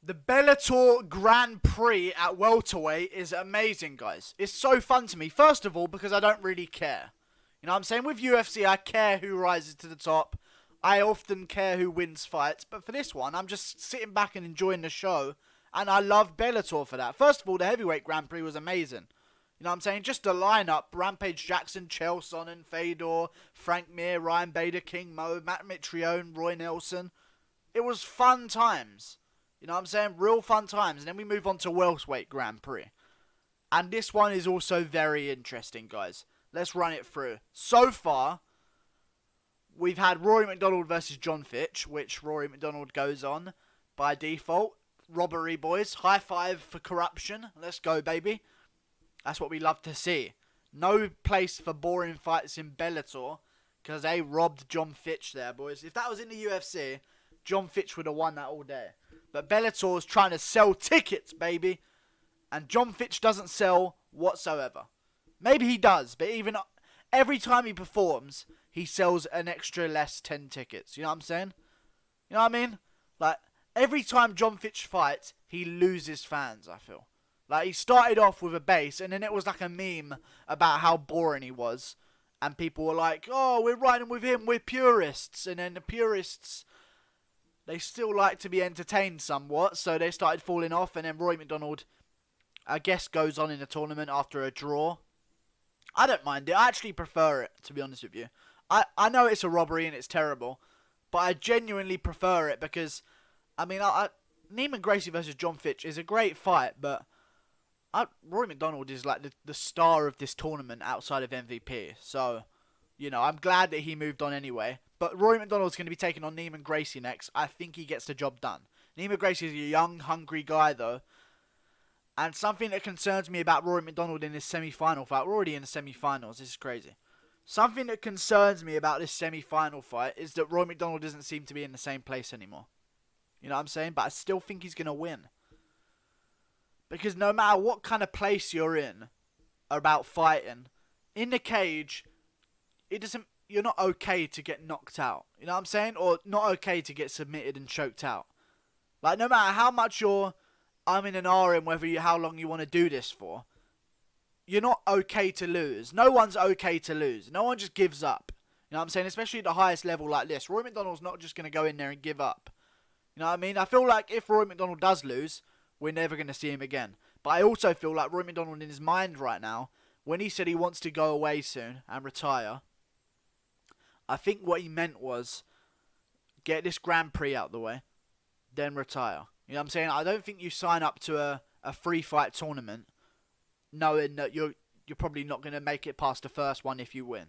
The Bellator Grand Prix at welterweight is amazing, guys. It's so fun to me. First of all, because I don't really care. You know what I'm saying? With UFC, I care who rises to the top. I often care who wins fights. But for this one, I'm just sitting back and enjoying the show. And I love Bellator for that. First of all, the heavyweight Grand Prix was amazing. You know what I'm saying? Just the lineup. Rampage Jackson, Chael Sonnen, Fedor, Frank Mir, Ryan Bader, King Mo, Matt Mitrione, Roy Nelson. It was fun times. You know what I'm saying? Real fun times. And then we move on to welterweight Grand Prix. And this one is also very interesting, guys. Let's run it through. So far, we've had Rory McDonald versus John Fitch, which Rory McDonald goes on by default. Robbery, boys. High five for corruption. Let's go, baby. That's what we love to see. No place for boring fights in Bellator, because they robbed John Fitch there, boys. If that was in the UFC, John Fitch would have won that all day. But Bellator's trying to sell tickets, baby. And John Fitch doesn't sell whatsoever. Maybe he does, but even every time he performs, he sells an extra less 10 tickets. You know what I'm saying? You know what I mean? Like, every time John Fitch fights, he loses fans, I feel. Like, he started off with a base, and then it was like a meme about how boring he was. And people were like, oh, we're riding with him, we're purists. And then the purists, they still like to be entertained somewhat, so they started falling off, and then Roy McDonald, I guess, goes on in the tournament after a draw. I don't mind it. I actually prefer it, to be honest with you. I know it's a robbery and it's terrible, but I genuinely prefer it because, I mean, Neiman Gracie versus John Fitch is a great fight, but Roy McDonald is like the star of this tournament outside of MVP, so, you know, I'm glad that he moved on anyway. But Rory McDonald's going to be taking on Neiman Gracie next. I think he gets the job done. Neiman Gracie is a young, hungry guy, though. And something that concerns me about Rory McDonald in this semi-final fight. We're already in the semi-finals. This is crazy. Something that concerns me about this semi-final fight is that Rory McDonald doesn't seem to be in the same place anymore. You know what I'm saying? But I still think he's going to win. Because no matter what kind of place you're in about fighting, in the cage, you're not okay to get knocked out. You know what I'm saying? Or not okay to get submitted and choked out. Like, no matter how much I'm in an RM how long you want to do this for, you're not okay to lose. No one's okay to lose. No one just gives up. You know what I'm saying? Especially at the highest level like this. Roy McDonald's not just going to go in there and give up. You know what I mean? I feel like if Roy McDonald does lose, we're never going to see him again. But I also feel like Roy McDonald in his mind right now, when he said he wants to go away soon and retire, I think what he meant was get this Grand Prix out the way, then retire. You know what I'm saying? I don't think you sign up to a free fight tournament knowing that you're probably not going to make it past the first one if you win.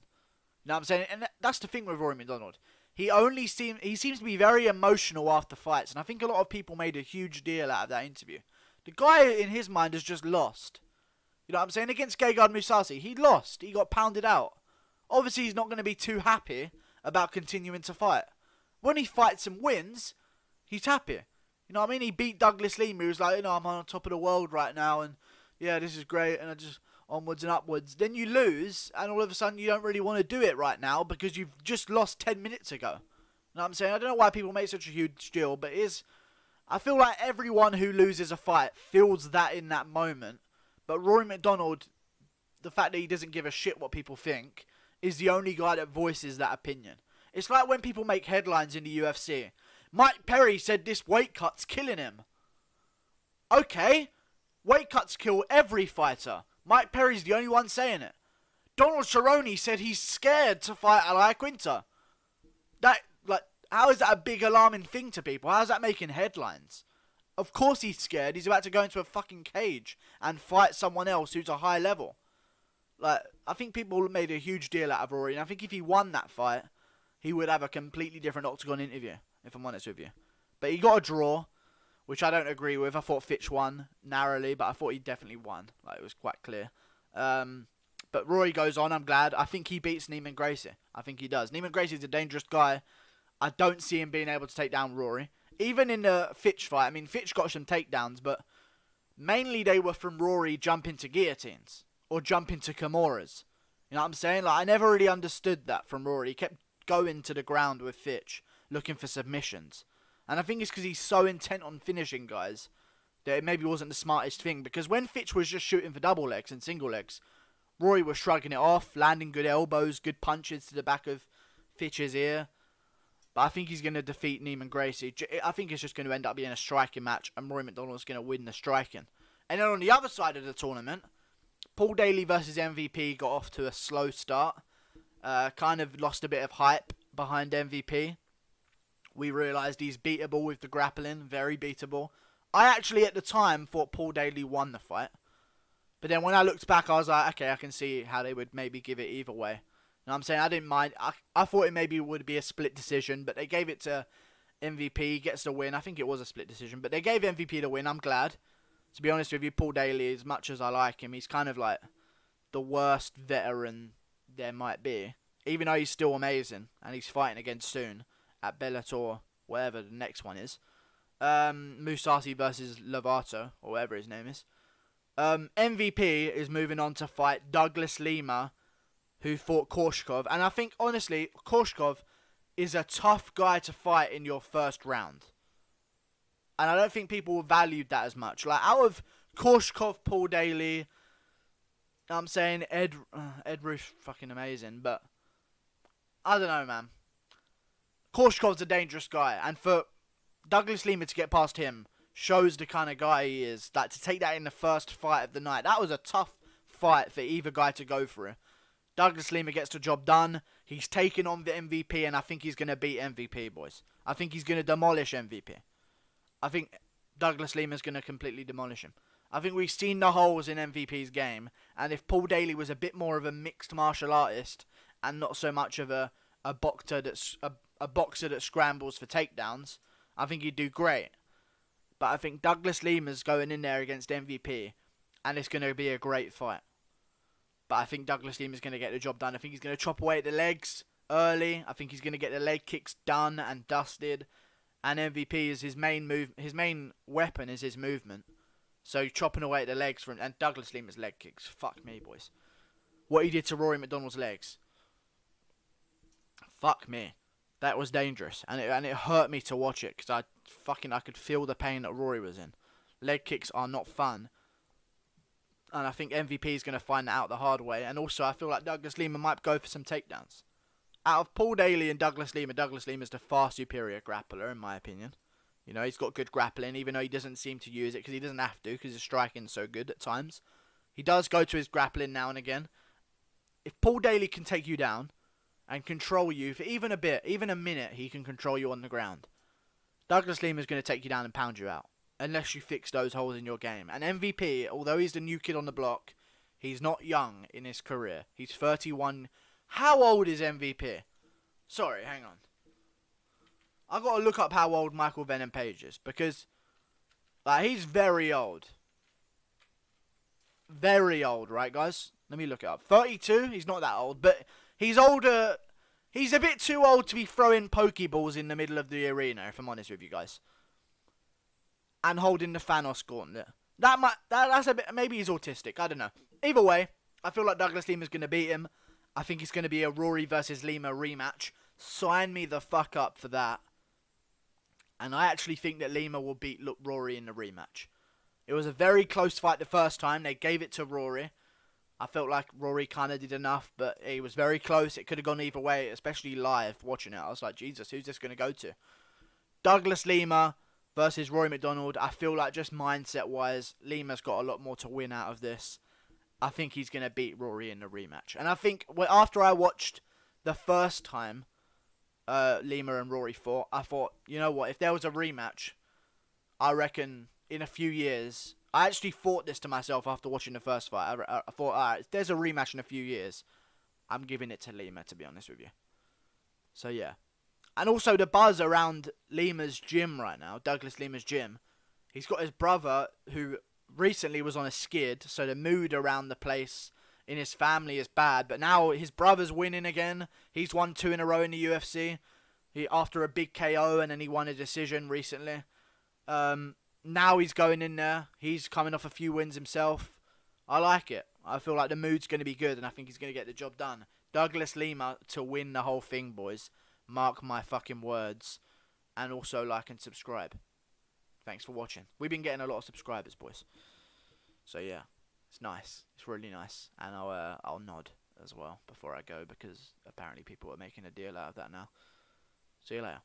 You know what I'm saying? And that's the thing with Rory McDonald. He seems to be very emotional after fights, and I think a lot of people made a huge deal out of that interview. The guy in his mind has just lost. You know what I'm saying? Against Gegard Mousasi, he lost. He got pounded out. Obviously, he's not going to be too happy about continuing to fight. When he fights and wins, he's happy. You know what I mean? He beat Douglas Lima, who's like, you know, I'm on top of the world right now, and yeah, this is great, and I just onwards and upwards. Then you lose, and all of a sudden you don't really want to do it right now because you've just lost 10 minutes ago. You know what I'm saying? I don't know why people make such a huge deal, but I feel like everyone who loses a fight feels that in that moment. But Rory McDonald, the fact that he doesn't give a shit what people think, is the only guy that voices that opinion. It's like when people make headlines in the UFC. Mike Perry said this weight cut's killing him. Okay, weight cuts kill every fighter. Mike Perry's the only one saying it. Donald Cerrone said he's scared to fight Al Quinta. How is that a big alarming thing to people? How is that making headlines? Of course he's scared. He's about to go into a fucking cage and fight someone else who's a high level. Like, I think people made a huge deal out of Rory, and I think if he won that fight, he would have a completely different octagon interview, if I'm honest with you. But he got a draw, which I don't agree with. I thought Fitch won narrowly, but I thought he definitely won. Like, it was quite clear. But Rory goes on, I'm glad. I think he beats Neiman Gracie. I think he does. Neiman Gracie's a dangerous guy. I don't see him being able to take down Rory. Even in the Fitch fight, I mean, Fitch got some takedowns, but mainly they were from Rory jumping to guillotines or jumping to Kimuras. You know what I'm saying? Like, I never really understood that from Rory. He kept going to the ground with Fitch, looking for submissions. And I think it's because he's so intent on finishing guys that it maybe wasn't the smartest thing. Because when Fitch was just shooting for double legs and single legs, Rory was shrugging it off, landing good elbows, good punches to the back of Fitch's ear. But I think he's going to defeat Neiman Gracie. I think it's just going to end up being a striking match, and Rory McDonald's going to win the striking. And then on the other side of the tournament, Paul Daley versus MVP got off to a slow start. Kind of lost a bit of hype behind MVP. We realised he's beatable with the grappling, very beatable. I actually, at the time, thought Paul Daley won the fight. But then when I looked back, I was like, okay, I can see how they would maybe give it either way. You know what I'm saying? I didn't mind. I thought it maybe would be a split decision, but they gave it to MVP. He gets the win. I think it was a split decision, but they gave MVP the win. I'm glad. To be honest with you, Paul Daley, as much as I like him, he's kind of like the worst veteran there might be. Even though he's still amazing, and he's fighting again soon at Bellator, whatever the next one is. Musasi versus Lovato, or whatever his name is. MVP is moving on to fight Douglas Lima, who fought Korshkov. And I think, honestly, Korshkov is a tough guy to fight in your first round. And I don't think people valued that as much. Like, out of Korshkov, Paul Daley, I'm saying Ed Ruth's fucking amazing. But, I don't know, man. Korshkov's a dangerous guy. And for Douglas Lima to get past him shows the kind of guy he is. Like, to take that in the first fight of the night. That was a tough fight for either guy to go through. Douglas Lima gets the job done. He's taking on the MVP, and I think he's going to beat MVP, boys. I think he's going to demolish MVP. I think Douglas Lima's going to completely demolish him. I think we've seen the holes in MVP's game, and if Paul Daley was a bit more of a mixed martial artist and not so much of a boxer that scrambles for takedowns, I think he'd do great. But I think Douglas Lima's going in there against MVP, and it's going to be a great fight. But I think Douglas Lima's going to get the job done. I think he's going to chop away at the legs early. I think he's going to get the leg kicks done and dusted. And MVP is his main move. His main weapon is his movement. So chopping away at the legs and Douglas Lima's leg kicks. Fuck me, boys. What he did to Rory McDonald's legs. Fuck me. That was dangerous, and it hurt me to watch it because I could feel the pain that Rory was in. Leg kicks are not fun. And I think MVP is going to find that out the hard way. And also, I feel like Douglas Lima might go for some takedowns. Out of Paul Daley and Douglas Lima's the far superior grappler, in my opinion. You know, he's got good grappling, even though he doesn't seem to use it, because he doesn't have to, because his striking's so good at times. He does go to his grappling now and again. If Paul Daley can take you down and control you for even a bit, even a minute, he can control you on the ground. Douglas Lima's going to take you down and pound you out. Unless you fix those holes in your game. And MVP, although he's the new kid on the block, he's not young in his career. He's 31. How old is MVP? Sorry, hang on. I got to look up how old Michael Venom Page is. Because he's very old. Very old, right, guys? Let me look it up. 32? He's not that old. But he's older. He's a bit too old to be throwing Pokeballs in the middle of the arena, if I'm honest with you guys. And holding the Thanos gauntlet. That's a bit. Maybe he's autistic. I don't know. Either way, I feel like Douglas Lima's going to beat him. I think it's going to be a Rory versus Lima rematch. Sign me the fuck up for that. And I actually think that Lima will beat Rory in the rematch. It was a very close fight the first time. They gave it to Rory. I felt like Rory kind of did enough, but it was very close. It could have gone either way, especially live watching it. I was like, Jesus, who's this going to go to? Douglas Lima versus Rory McDonald. I feel like just mindset-wise, Lima's got a lot more to win out of this. I think he's going to beat Rory in the rematch. And I think after I watched the first time Lima and Rory fought, I thought, you know what, if there was a rematch, I reckon in a few years, I actually thought this to myself after watching the first fight. I thought, alright, if there's a rematch in a few years, I'm giving it to Lima, to be honest with you. So, yeah. And also the buzz around Lima's gym right now, Douglas Lima's gym. He's got his brother who recently was on a skid, so the mood around the place in his family is bad. But now his brother's winning again. He's won 2 in a row in the UFC. After a big KO, and then he won a decision recently. Now he's going in there. He's coming off a few wins himself. I like it. I feel like the mood's going to be good, and I think he's going to get the job done. Douglas Lima to win the whole thing, boys. Mark my fucking words. and also like and subscribe. Thanks for watching. We've been getting a lot of subscribers, boys. So yeah, it's nice. It's really nice, and I'll nod as well before I go because apparently people are making a deal out of that now. See you later.